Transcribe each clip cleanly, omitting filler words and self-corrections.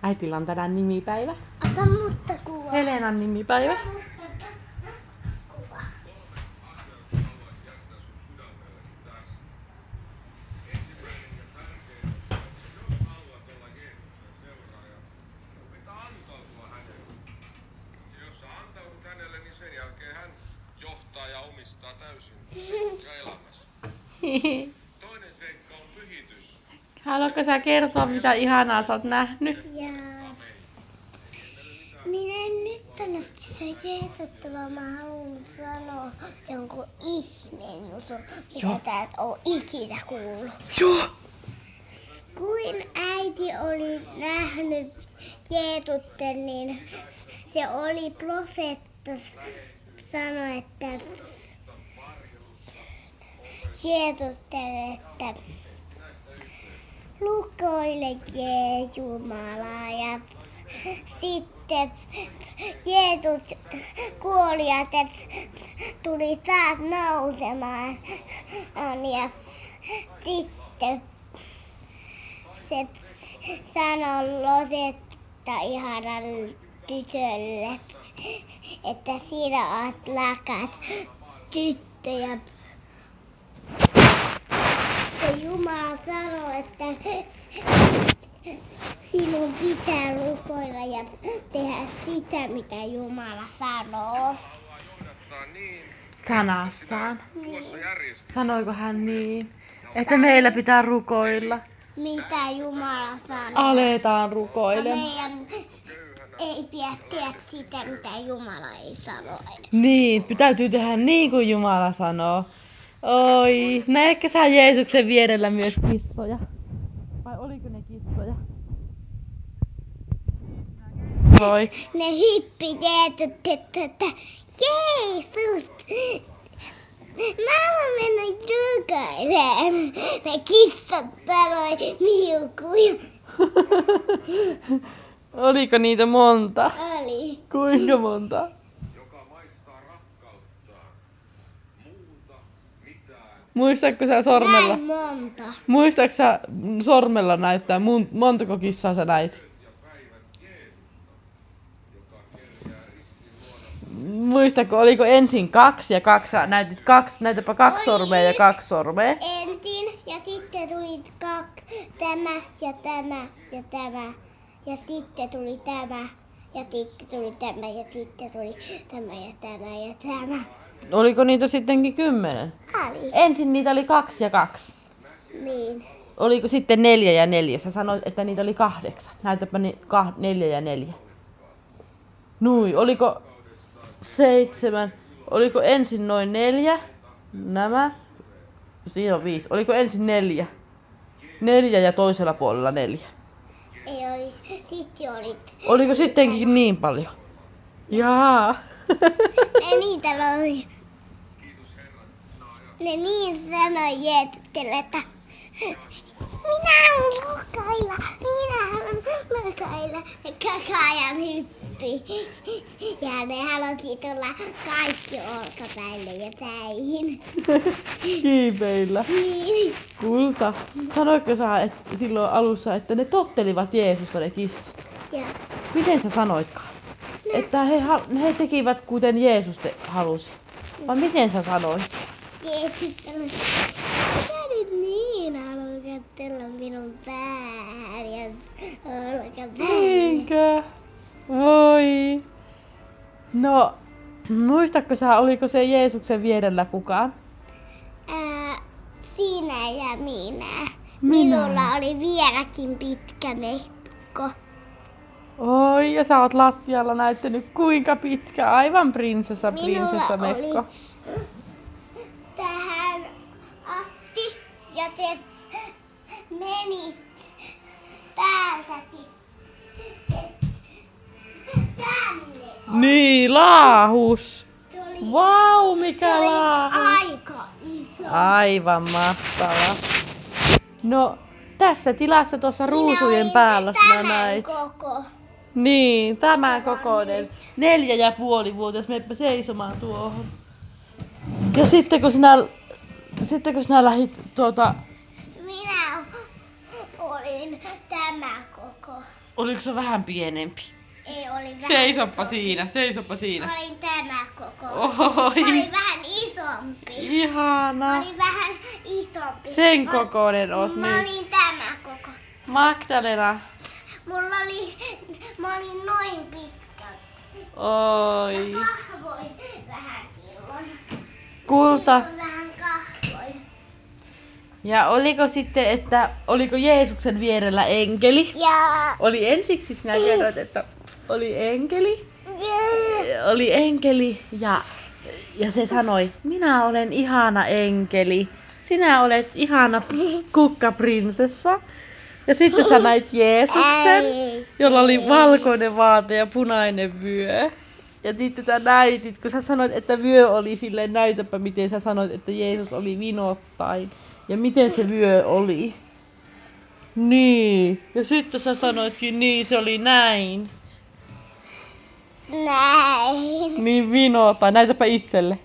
Äitillä on tänään nimipäivä. Ota mutta kuva. Helenan nimipäivä. Toinen seikka on pyhitys. Haluatko sä kertoa, mitä ihanaa sä oot nähnyt? Jaa. Minä en nyt ole se jeesuttava. Mä haluan sanoa jonkun ihmeen jutun, mitä tää et oo ikinä kuullut. Joo. Kuin äiti oli nähnyt Jeesusten, niin se oli profeetta sanoi, että Jeesukselle, että rukoile Jumalaa, ja sitten Jeesus kuoli ja tuli taas nousemaan, ja sitten se sanoi Losetta ihanalle tytölle, että sinä oot rakas tyttö, ja Jumala sanoi, että sinun pitää rukoilla ja tehdä sitä, mitä Jumala sanoo. Sanassaan. Niin. Sanoiko hän niin? Että meillä pitää rukoilla. Mitä Jumala sanoo. Aletaan rukoilemaan. Meidän ei pidä tehdä sitä, mitä Jumala ei sano. Niin, täytyy tehdä niin kuin Jumala sanoo. Oi, näetkö sä Jeesuksen vierellä myös kissoja? Vai oliko ne kissoja? Voi. Ne hyppi Jeesus, että Jeesus! Mä haluan mennä rukoilemaan. Ne kissat sanoi miukuja. Oliko niitä monta? Oli. Kuinka monta? Muistatko sä sormella? Näin monta. Muistatko sä sormella näyttää, montako kissaa sä näit? Muistatko, oliko ensin kaksi ja kaksi, näytäpä kaksi sormea ja kaksi sormea? Ensin ja sitten tuli tämä ja tämä ja tämä. Ja sitten tuli tämä ja sitten tuli tämä ja sitten tuli tämä ja tämä ja tämä. Oliko niitä sittenkin 10? Oli. Ensin niitä oli 2 ja 2. Niin. Oliko sitten 4 ja 4? Sä sanoit, että niitä oli 8. Näytäpä 4 ja 4. Nui, oliko 7? Oliko ensin noin 4? Nämä. Siinä on 5. Oliko ensin 4? 4 ja toisella puolella 4. Ei oli. Sitten oli. Oliko sittenkin niin paljon? Jaa. Ne niitä oli. Ne niin sanoi Jeesukselle, että minä haluan rukoilla, minä haluan rukoilla. Ne koko ajan hyppi. Ja ne halusi tulla kaikki olkapäille ja päihin. Kiipeillä. Niin. Kulta. Sanoitko sä silloin alussa, että ne tottelivat Jeesusta ne kissat? Ja Miten sä sanoitkaan? Että he tekivät kuten Jeesus halusi. Vai miten sä sanoit? Jeesus sanoi, minä nyt niin haluan katsella minun päähän ja olkapäille. Niinkö? Voi. No, muistatko sä, oliko se Jeesuksen vierellä kukaan? Sinä ja minä. Minä? Minulla oli vieläkin pitkä mekko. Oi, ja sä oot lattialla näyttänyt kuinka pitkä, aivan prinsessa mekko. Oli tähän asti ja te menit täältäkin tänne. Niin, laahus. Se oli, Vau, mikä se oli laahus. aika iso. Aivan mahtava. No, tässä tilassa tuossa ruusujen päällä sinä näit. Koko. Niin, tämän kokoinen. 4,5-vuotias, meppä seisomaan tuohon. Ja sitten kun sinä lähdit Minä olin tämä koko. Oliko se vähän pienempi? Ei, oli vähän Seisoppa isompi. siinä, seisoppa siinä. Olin tämä koko. Oi. Oli vähän isompi. Ihana. Oli vähän isompi. Sen kokoinen oot Mä nyt. olin tämä koko. Magdalena. Mä olin noin pitkä. Oi. Kahvoin vähän silloin. Kulta. Silloin vähän kahvoin. Ja oliko sitten, että oliko Jeesuksen vierellä enkeli? Ja. Oli ensiksi sinä kerroit, että oli enkeli. Oli enkeli ja se sanoi, minä olen ihana enkeli. Sinä olet ihana kukkaprinsessa. Ja sitten sä näit Jeesuksen, jolla oli valkoinen vaate ja punainen vyö. Ja sitten sä näytit, kun sä sanoit, että vyö oli silleen, näytäpä miten sä sanoit, että Jeesus oli vinottain. Ja miten se vyö oli. Niin. Ja sitten sä sanoitkin, niin se oli näin. Näin. Niin vinottain. Näytäpä itselle.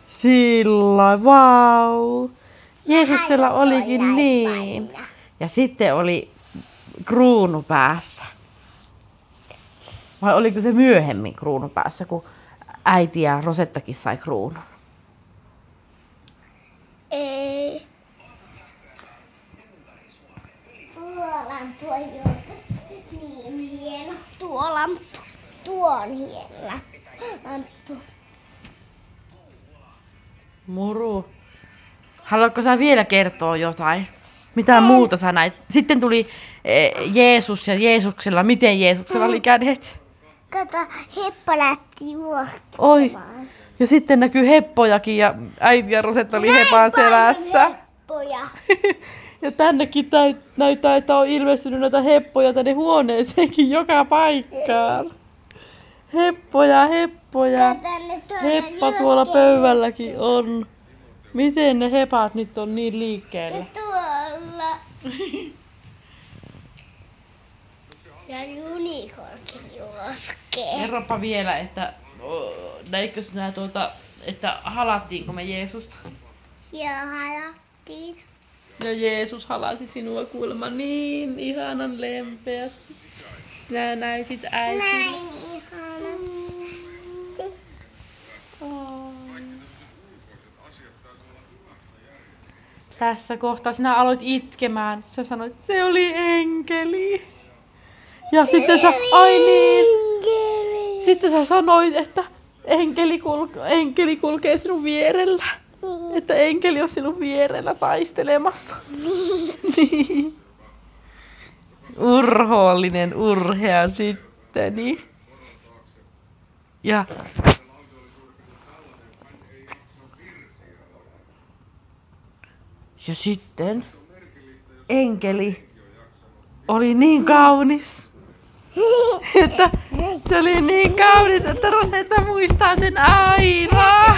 Sillä, vau. Jeesuksella olikin niin. Ja sitten oli kruunu päässä. Vai oliko se myöhemmin kruunu päässä, kun äiti ja Rosettakin sai kruunun? Ei. Tuo lamppu on jo niin hieno. Tuo lamppu. Tuo on hieno lamppu. Muru. Haluatko sä vielä kertoa jotain? Mitä muuta sä näit? Sitten tuli Jeesus ja Jeesuksella. Miten Jeesuksella oli kädet? Kato, Heppa lähti juoksemaan. Oi. Ja sitten näkyy heppojakin ja äiti ja Rosetta oli hepan selässä. Heppoja. Ja tännekin näyttää, että on ilmestynyt näitä heppoja tänne huoneeseenkin joka paikkaan. Heppoja, heppoja. Heppa tuolla pöydälläkin on. Miten ne hepat nyt on niin liikkeellä? Tuolla. Ja unikorkin juoskee. Kerropa vielä, että näitkö sinä että halattiinko me Jeesusta? Ja halattiin. Ja Jeesus halasi sinua kuulemma niin ihanan lempeästi. Sinä näitit äiti. Näin ihanasti. Tässä kohtaa sinä aloit itkemään. Sä sanoit, että se oli enkeli. Ja sitten sä, ai niin. Sitten sä sanoit, että enkeli kulkee sinun vierellä. Että enkeli on sinun vierellä taistelemassa. Niin. Urhoollinen urhea tyttöni. Ja sitten enkeli oli niin kaunis, että se oli niin kaunis, että Rosetta muistaa sen aina.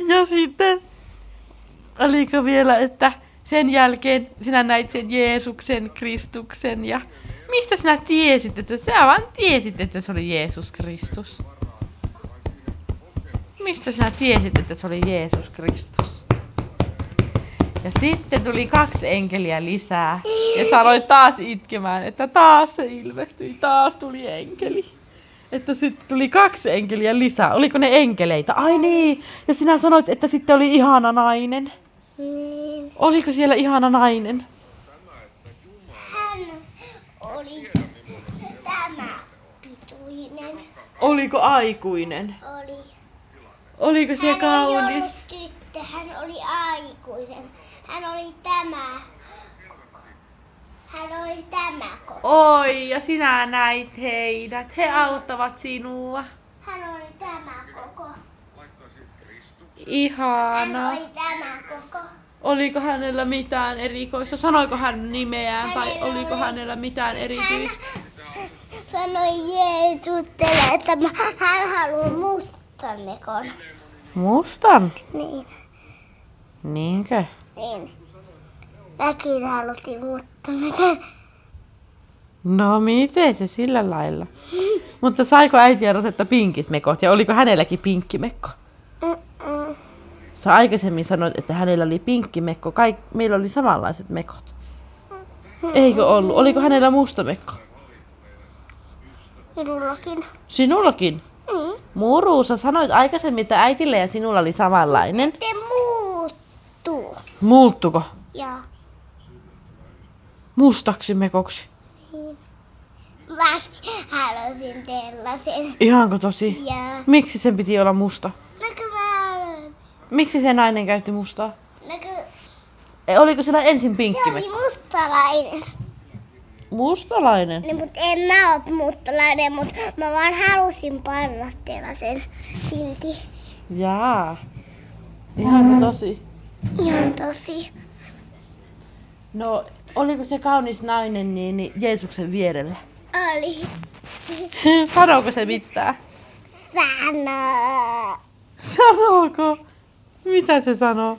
Ja sitten oliko vielä, että sen jälkeen sinä näit sen Jeesuksen, Kristuksen ja mistä sinä tiesit, että sä vaan tiesit, että se oli Jeesus Kristus? Mistä sinä tiesit, että se oli Jeesus Kristus? Ja sitten tuli 2 enkeliä lisää. Ja sä aloit taas itkemään, että taas se ilmestyi, taas tuli enkeli. Että sitten tuli 2 enkeliä lisää. Oliko ne enkeleitä? Ai niin! Ja sinä sanoit, että sitten oli ihana nainen. Niin. Oliko siellä ihana nainen? Hän oli tämä pituinen. Oliko aikuinen? Oli. Oliko se Hän ei kaunis? ollut tyttö, hän oli aikuinen. Hän oli tämä koko. Hän oli tämä koko. Oi, ja sinä näit heidät. He auttavat sinua. Hän oli tämä koko. Hän Ihana. oli tämä koko. Oliko hänellä mitään erikoista? Sanoiko hän nimeään tai Hänellä oliko oli- hänellä mitään erityistä? Hän sanoi Jeesukselle, että hän haluaa mustan. Mustan? Niin, Niinkö? niin. Mäkin haluttiin mustan. No miten se sillä lailla? Mutta saiko äiti ja Rosetta pinkit mekot ja oliko hänelläkin pinkkimekko? Sä aikaisemmin sanoit, että hänellä oli pinkki mekko. Meillä oli samanlaiset mekot. Eikö ollut? Oliko hänellä musta mekko? Minullakin. Sinullakin? Muru, sä sanoit aikaisemmin, että äitillä ja sinulla oli samanlainen. Te muuttuu. Muuttuko? Joo. Mustaksi mekoksi? Niin. Mä halusin tällaisen. Ihanko tosi? Joo. Miksi sen piti olla musta? Näkö mä haluan? Miksi se nainen käytti mustaa? Näkö? Oliko siellä ensin pinkki Se oli mekko? mustalainen. Mustalainen? Niin, mutta en mä oo mustalainen, mutta mä vaan halusin panna tällaisen silti. Jaa. Ihanko tosi? Ihan tosi. No, oliko se kaunis nainen niin Jeesuksen vierellä? Oli. Sanooko se mitään? Sano. Sanooko? Mitä se sanoo?